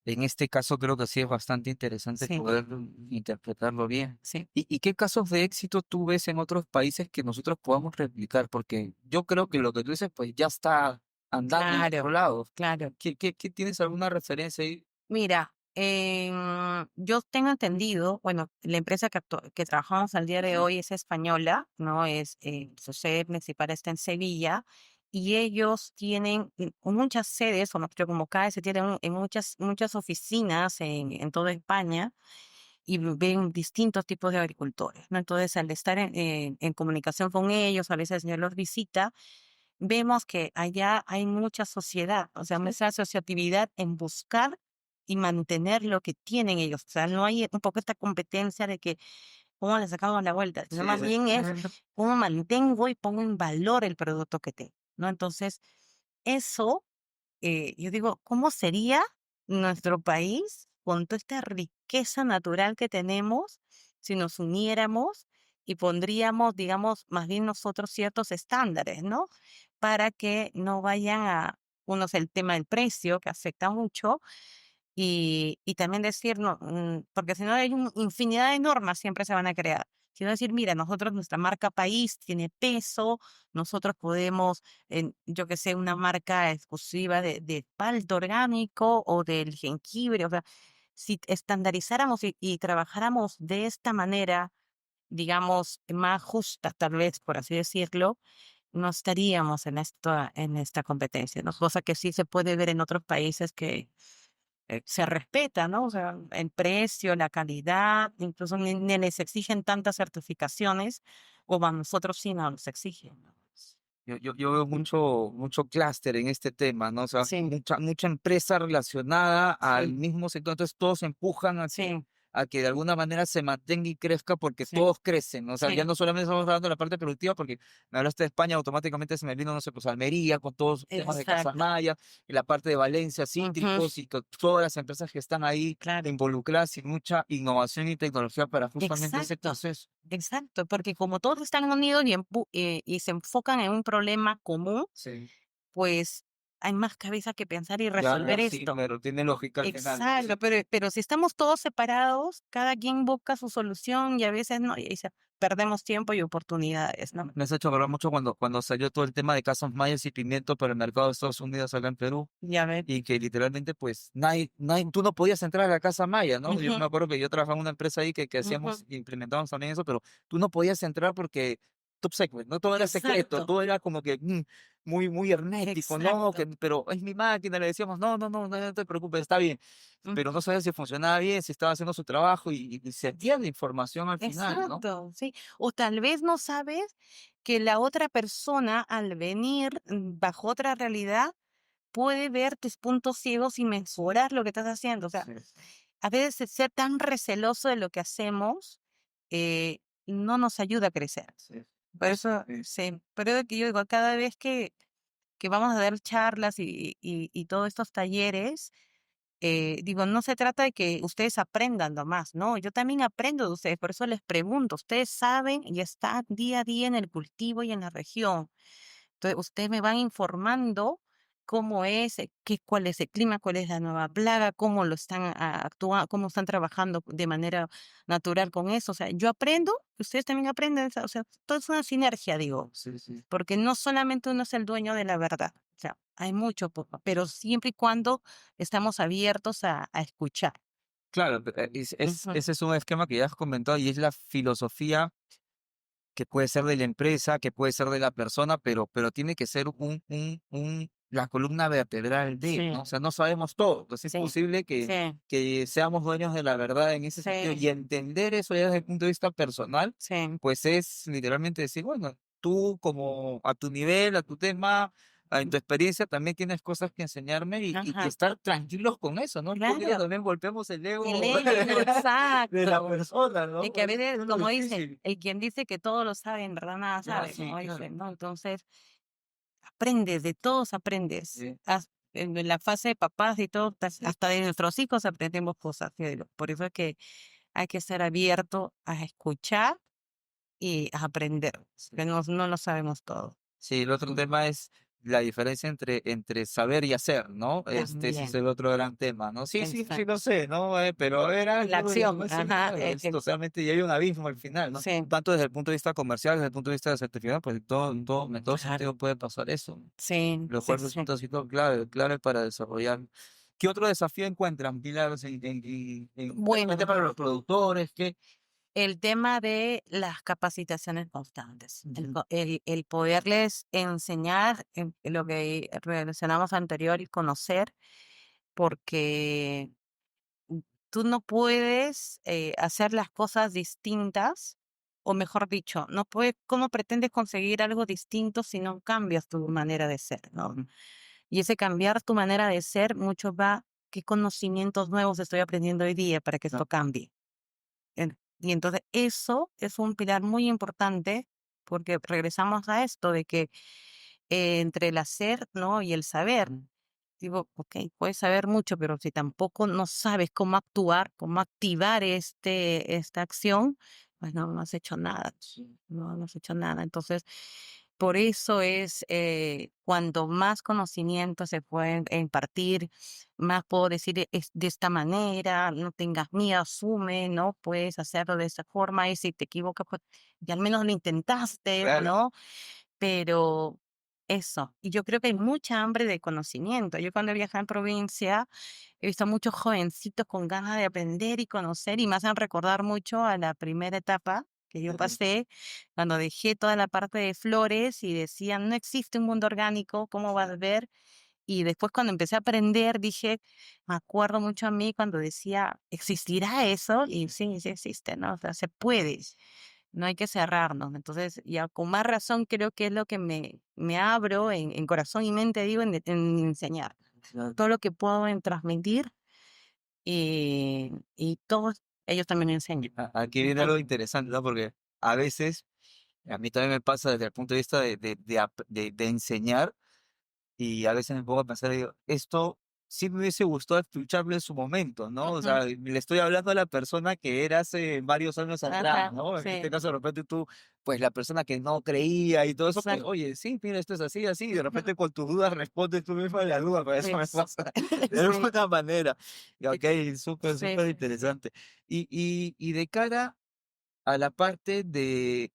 en este caso creo que sí es bastante interesante sí, poder interpretarlo bien. sí, ¿Y qué casos de éxito tú ves en otros países que nosotros podamos replicar? Porque yo creo que lo que tú dices, pues ya está andando en otro claro, lado. claro. ¿Qué tienes alguna referencia ahí? Mira, yo tengo entendido, bueno, la empresa que trabajamos al día de Ujú. hoy es española, ¿no? Su sede principal está en Sevilla y ellos tienen muchas sedes, o no creo como cada se tienen en muchas oficinas en toda España y ven distintos tipos de agricultores, ¿no? Entonces, al estar en comunicación con ellos, a veces el señor los visita, vemos que allá hay mucha sociedad, o sea, mucha asociatividad en buscar y mantener lo que tienen ellos. O sea, no hay un poco esta competencia de que cómo le sacamos la vuelta, sino Sí, más sí. bien es cómo mantengo y pongo en valor el producto que tengo, ¿no? Entonces, eso yo digo, ¿cómo sería nuestro país con toda esta riqueza natural que tenemos si nos uniéramos y pondríamos, digamos, más bien nosotros ciertos estándares, ¿no? Para que no vayan uno es el tema del precio, que afecta mucho, y también decir, no, porque si no hay infinidad de normas siempre se van a crear. Sino decir, mira, nosotros, nuestra marca país tiene peso, nosotros podemos, yo que sé, una marca exclusiva de palto orgánico o del jengibre, o sea, si estandarizáramos y trabajáramos de esta manera, digamos, más justa, tal vez, por así decirlo, no estaríamos en esta competencia, ¿no? Cosa que sí se puede ver en otros países que se respeta, ¿no? O sea, el precio, la calidad, incluso ni les exigen tantas certificaciones, como a nosotros sí nos exigen, ¿no? Yo veo mucho clúster en este tema, ¿no? O sea, Sí, mucha empresa relacionada al sí, mismo sector, entonces todos empujan sí, a que de alguna manera se mantenga y crezca porque sí, todos crecen, ¿no? O sea, ya sí, no solamente estamos hablando de la parte productiva, porque me hablaste de España, automáticamente se me vino, no sé, pues Almería, con todos los temas de Casa exacto. Maya, y la parte de Valencia, Ujú, cítricos, y todas las empresas que están ahí claro, involucradas en mucha innovación y tecnología para justamente ese exacto, proceso. exacto, porque como todos están unidos y se enfocan en un problema común, Sí. pues hay más cabeza que pensar y Claro, resolver sí, esto. pero tiene lógica al final, ¿no? Exacto, pero si estamos todos separados, cada quien busca su solución y a veces no, y ahí perdemos tiempo y oportunidades, ¿no? Me has hecho hablar mucho cuando salió todo el tema de Casas Mayas y pimiento para el mercado de Estados Unidos acá en Perú, Ya ves. y que literalmente pues tú no podías entrar a la Casa Maya, ¿no? Yo Ujú, me acuerdo que yo trabajaba en una empresa ahí que ujú, hacíamos, implementábamos también eso, pero tú no podías entrar porque top secret, ¿no? Todo era secreto, Exacto, todo era como que muy, muy hermético, ¿no? exacto. Pero es mi máquina, le decíamos, no te preocupes, está bien. Mm, Pero no sabía si funcionaba bien, si estaba haciendo su trabajo y se pierde información al final, ¿no? exacto, sí. O tal vez no sabes que la otra persona al venir bajo otra realidad puede ver tus puntos ciegos y mejorar lo que estás haciendo. O sea, Sí, a veces el ser tan receloso de lo que hacemos eh, no nos ayuda a crecer. sí, Por eso, sí, pero es que yo digo, cada vez que vamos a dar charlas y todos estos talleres, digo, no se trata de que ustedes aprendan nomás, no, yo también aprendo de ustedes, por eso les pregunto, ustedes saben y están día a día en el cultivo y en la región. Entonces, ustedes me van informando cómo es, cuál es el clima, cuál es la nueva plaga, cómo lo están actuando, cómo están trabajando de manera natural con eso. O sea, yo aprendo, ustedes también aprenden, o sea, todo es una sinergia, digo, sí, sí. porque no solamente uno es el dueño de la verdad. O sea, hay mucho, pero siempre y cuando estamos abiertos a escuchar. Claro, Ujú. ese es un esquema que ya has comentado y es la filosofía que puede ser de la empresa, que puede ser de la persona, pero tiene que ser la columna vertebral de, Sí, ¿no? O sea, no sabemos todo, entonces es sí, posible sí, que seamos dueños de la verdad en ese sentido sí, y entender eso ya desde el punto de vista personal, sí. pues es literalmente decir, bueno, tú como a tu nivel, a tu tema, en tu experiencia también tienes cosas que enseñarme y Ajá, estar tranquilos con eso, ¿no? Un poquito claro. también golpeemos el El ego ego, de la exacto. persona, Es ¿no? que a Porque eso veces, es lo como dice, difícil. el quien dice que todo lo sabe, en verdad nada Ya, sabe, sí, como claro. dicen, ¿no? Entonces, aprendes, de todos aprendes. Sí, En la fase de papás y todo, hasta de nuestros hijos aprendemos cosas. Yo digo. Por eso es que hay que estar abierto a escuchar y a aprender, sí. que no lo sabemos todo. Sí, el otro tema es la diferencia entre saber y hacer, ¿no? Ese es También, el otro gran tema, ¿no? Sí, lo exacto. sé, ¿no? Pero era La algo y acción, después sí, ajá, claro, es totalmente, y hay un abismo al final, ¿no? sí, Tanto desde el punto de vista comercial, desde el punto de vista de certificado, pues en todo claro, sentido puede pasar eso, sí, lo sí, cual sí. resulta siendo clave para desarrollar. ¿Qué otro desafío encuentran, Pilar, especialmente Bueno. para los productores? El tema de las capacitaciones constantes, Ujú. el poderles enseñar en lo que relacionamos anterior y conocer, porque mm, tú no puedes hacer las cosas distintas, o mejor dicho, no puedes, ¿cómo pretendes conseguir algo distinto si no cambias tu manera de ser, ¿no? Y ese cambiar tu manera de ser, mucho va, ¿qué conocimientos nuevos estoy aprendiendo hoy día para que esto cambie? Y entonces eso es un pilar muy importante porque regresamos a esto de que entre el hacer, ¿no? Y el saber. Digo, ok, puedes saber mucho, pero si tampoco no sabes cómo actuar, cómo activar esta acción, pues no has hecho nada. No has hecho nada. Entonces, por eso es cuando más conocimiento se pueden impartir, más puedo decir es de esta manera, no tengas miedo, asume, ¿no? Puedes hacerlo de esa forma y si te equivocas, pues ya al menos lo intentaste, Claro. ¿no? Pero eso, y yo creo que hay mucha hambre de conocimiento. Yo cuando viajé en provincia he visto muchos jovencitos con ganas de aprender y conocer y me hacen recordar mucho a la primera etapa que yo pasé cuando dejé toda la parte de flores y decían, no existe un mundo orgánico, ¿cómo vas a ver? Y después cuando empecé a aprender dije, me acuerdo mucho a mí cuando decía, ¿existirá eso? Y sí, sí existe, ¿no? O sea, se puede. No hay que cerrarnos. Entonces, ya con más razón creo que es lo que me abro en corazón y mente, digo, en enseñar. Todo lo que puedo en transmitir y todos ellos también enseñan. Aquí viene Ujú. algo interesante, ¿no? Porque a veces, a mí también me pasa desde el punto de vista de enseñar, y a veces me pongo a pensar, digo, esto sí me hubiese gustado escucharlo en su momento, ¿no? O Ujú. sea, le estoy hablando a la persona que era hace varios años atrás, Ajá, ¿no? En este sí, caso, de repente tú, pues la persona que no creía y todo eso, pues, exacto. oye, sí, mira, esto es así, así, y de repente con tus dudas respondes tú misma la duda, pero eso Sí, me pasa de sí, alguna manera. Y ok, sí, súper sí, sí. interesante. Y de cara a la parte de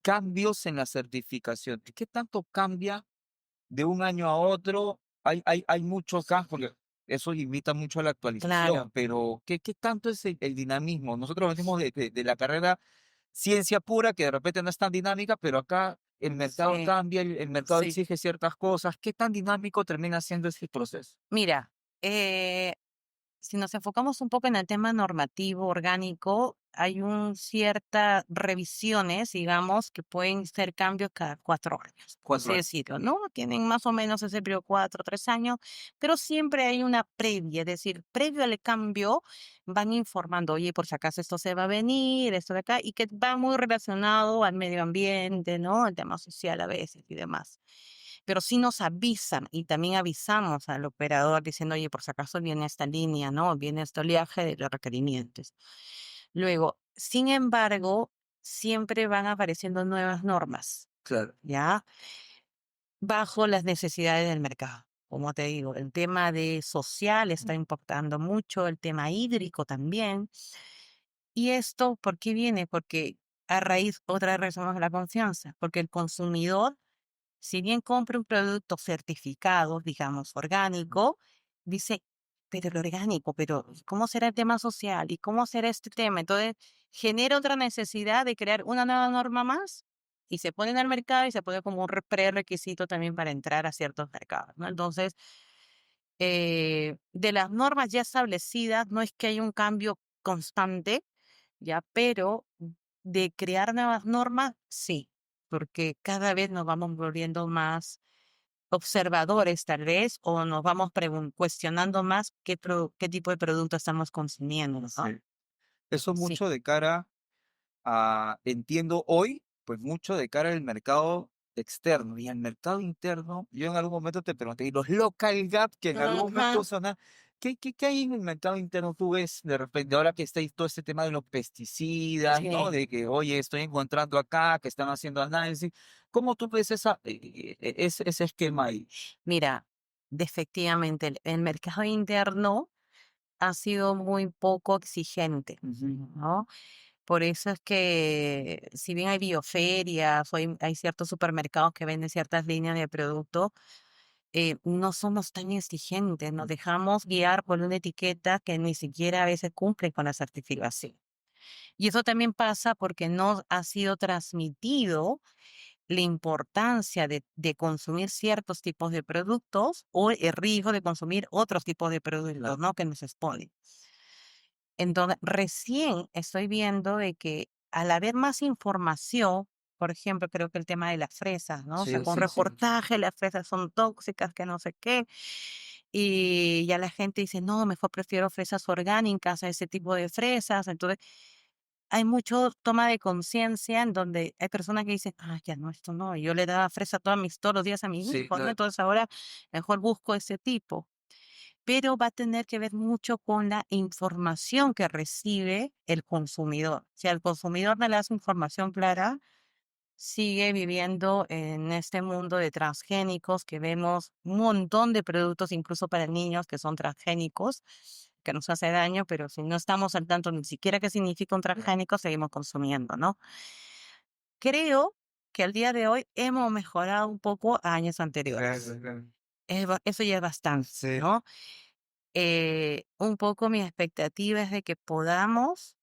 cambios en la certificación, ¿qué tanto cambia de un año a otro? Hay muchos cambios, porque eso limita mucho a la actualización, Claro. pero ¿qué tanto es el dinamismo? Nosotros venimos de la carrera ciencia pura que de repente no es tan dinámica, pero acá el mercado Sí, cambia, el mercado sí. exige ciertas cosas. ¿Qué tan dinámico termina siendo ese proceso? Mira, si nos enfocamos un poco en el tema normativo orgánico, hay un ciertas revisiones, digamos, que pueden ser cambios cada 4 años, por así 4 años. decirlo, ¿no? Tienen más o menos ese periodo 4, 3 años, pero siempre hay una previa, es decir, previo al cambio van informando, oye, por si acaso esto se va a venir, esto de acá, y que va muy relacionado al medio ambiente, ¿no? El tema social a veces y demás. Pero sí nos avisan y también avisamos al operador diciendo, oye, por si acaso viene esta línea, ¿no? Viene este oleaje de los requerimientos. Luego, sin embargo, siempre van apareciendo nuevas normas, Claro. ¿ya? Bajo las necesidades del mercado. Como te digo, el tema de social está importando mucho, el tema hídrico también. ¿Y esto por qué viene? Porque a raíz, otra vez regresamos a la confianza, porque el consumidor si bien compra un producto certificado, digamos, orgánico, dice, pero el orgánico, pero ¿cómo será el tema social? ¿Y cómo será este tema? Entonces, genera otra necesidad de crear una nueva norma más y se pone en el mercado y se pone como un prerequisito también para entrar a ciertos mercados, ¿no? Entonces, de las normas ya establecidas, no es que haya un cambio constante, ya, pero de crear nuevas normas, sí, porque cada vez nos vamos volviendo más observadores, tal vez, o nos vamos cuestionando más qué tipo de producto estamos consumiendo, ¿no? Sí. Eso Sí, mucho de cara entiendo hoy, pues mucho de cara al mercado externo y al mercado interno. Yo en algún momento te pregunté, y los local gap que en algún momento ajá, son, ¿qué hay en el mercado interno? Tú ves de repente, ahora que está ahí todo este tema de los pesticidas, ¿no? sí. De que, oye, estoy encontrando acá, que están haciendo análisis. ¿Cómo tú ves ese esquema ahí? Mira, efectivamente, el mercado interno ha sido muy poco exigente, Ujú. ¿no? Por eso es que, si bien hay bioferias o hay ciertos supermercados que venden ciertas líneas de productos, no somos tan exigentes, nos dejamos guiar por una etiqueta que ni siquiera a veces cumple con la certificación. Y eso también pasa porque no ha sido transmitido la importancia de consumir ciertos tipos de productos o el riesgo de consumir otros tipos de productos, ¿no? Que nos exponen. Entonces, recién estoy viendo de que al haber más información, por ejemplo, creo que el tema de las fresas, ¿no? Sí, Sacó un sí, sí. reportaje, las fresas son tóxicas, que no sé qué, y ya la gente dice, no, mejor prefiero fresas orgánicas a ese tipo de fresas. Entonces, hay mucho toma de conciencia en donde hay personas que dicen, ah, ya no, esto no, yo le daba fresa todos los días a mis Sí, hijos, ¿no? claro. Entonces ahora mejor busco ese tipo, pero va a tener que ver mucho con la información que recibe el consumidor. Si al consumidor no le das información clara, sigue viviendo en este mundo de transgénicos que vemos un montón de productos, incluso para niños, que son transgénicos, que nos hace daño, pero si no estamos al tanto ni siquiera qué significa un transgénico, seguimos consumiendo, ¿no? Creo que al día de hoy hemos mejorado un poco a años anteriores. Claro, claro. Eso ya es bastante, Sí. ¿no? Un poco mi expectativa es de que podamos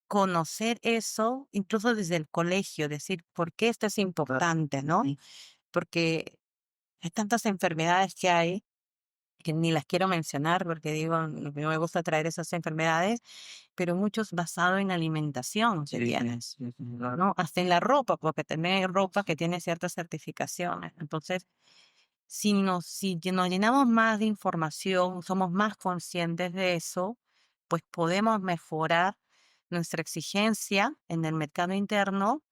conocer eso, incluso desde el colegio, decir por qué esto es importante, ¿no? Porque hay tantas enfermedades que hay que ni las quiero mencionar porque digo, no me gusta traer esas enfermedades, pero muchos basado en alimentación que tienes, ¿no? Hasta en la ropa, porque también hay ropa que tiene ciertas certificaciones. Entonces, si nos llenamos más de información, somos más conscientes de eso, pues podemos mejorar nuestra exigencia en el mercado interno,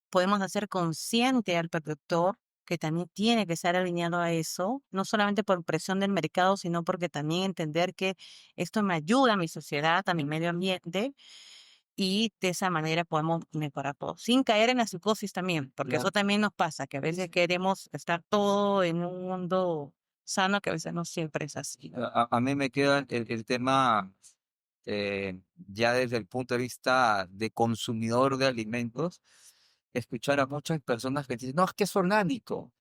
podemos hacer consciente al productor que también tiene que estar alineado a eso, no solamente por presión del mercado, sino porque también entender que esto me ayuda a mi sociedad, a mi medio ambiente, y de esa manera podemos mejorar todo, sin caer en la psicosis también, porque eso Claro. también nos pasa, que a veces queremos estar todo en un mundo sano, que a veces no siempre es así. A mí me queda el tema ya desde el punto de vista de consumidor de alimentos, escuchar a muchas personas que dicen, no, es que es orgánico.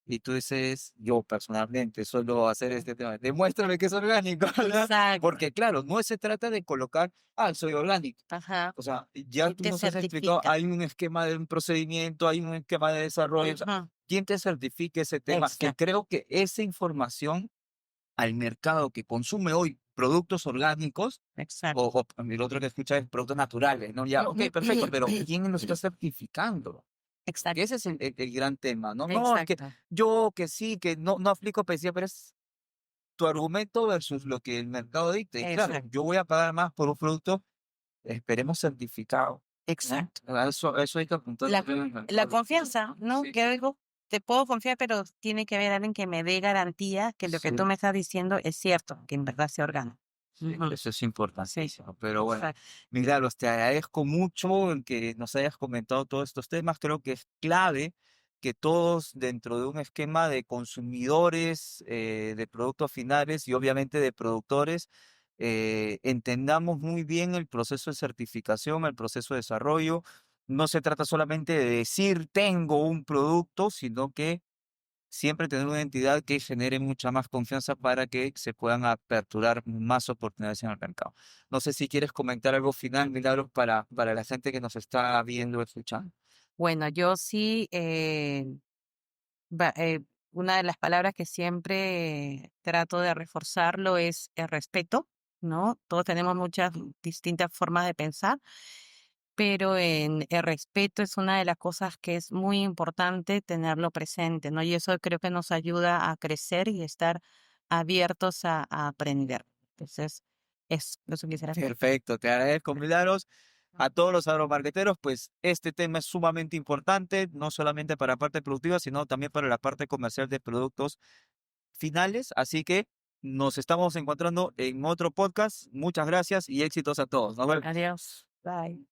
Y tú dices, yo personalmente suelo hacer este tema, demuéstrame que es orgánico, ¿verdad? Exacto. Porque claro, no se trata de colocar, soy orgánico. Ajá. O sea, ya Y tú te nos has explicado, certifica. hay un esquema de un procedimiento, hay un esquema de desarrollo. O sea, Ujú. ¿quién te certifica ese tema? Que Exacto. creo que esa información al mercado que consume hoy productos orgánicos, Exacto. o el otro que escucha es productos naturales, ¿no? Ya, ok, perfecto, pero ¿quién lo está certificando? Que Exacto. ese es el gran tema, ¿no? No, es que Exacto. yo que sí, que no aplico pesticida, pero es tu argumento versus lo que el mercado dicta. Y claro, Exacto. yo voy a pagar más por un producto, esperemos certificado, ¿no? Exacto. Eso hay que apuntar La, también en el la mercado. confianza, ¿no? Sí, Que algo te puedo confiar, pero tiene que haber alguien que me dé garantía que lo que tú sí, me estás diciendo es cierto, que en verdad sea orgánico. sí, Ujú. eso es Sí, importantísimo. Pero bueno, exacto. Milagros, te agradezco mucho el que nos hayas comentado todos estos temas. Creo que es clave que todos dentro de un esquema de consumidores, de productos finales y obviamente de productores, entendamos muy bien el proceso de certificación, el proceso de desarrollo. No se trata solamente de decir tengo un producto, sino que siempre tener una entidad que genere mucha más confianza para que se puedan aperturar más oportunidades en el mercado. No sé si quieres comentar algo final, Milagros, para la gente que nos está viendo o escuchando. Bueno, yo sí, va- eh, una de las palabras que siempre trato de reforzarlo es el respeto, ¿no? Todos tenemos muchas distintas formas de pensar, pero en el respeto es una de las cosas que es muy importante tenerlo presente, ¿no? Y eso creo que nos ayuda a crecer y estar abiertos a aprender. Entonces, eso quisiera. Perfecto, te agradezco, Milagros. A todos los agromarqueteros, pues este tema es sumamente importante, no solamente para la parte productiva, sino también para la parte comercial de productos finales. Así que nos estamos encontrando en otro podcast. Muchas gracias y éxitos a todos. Nos vemos. Adiós. Bye.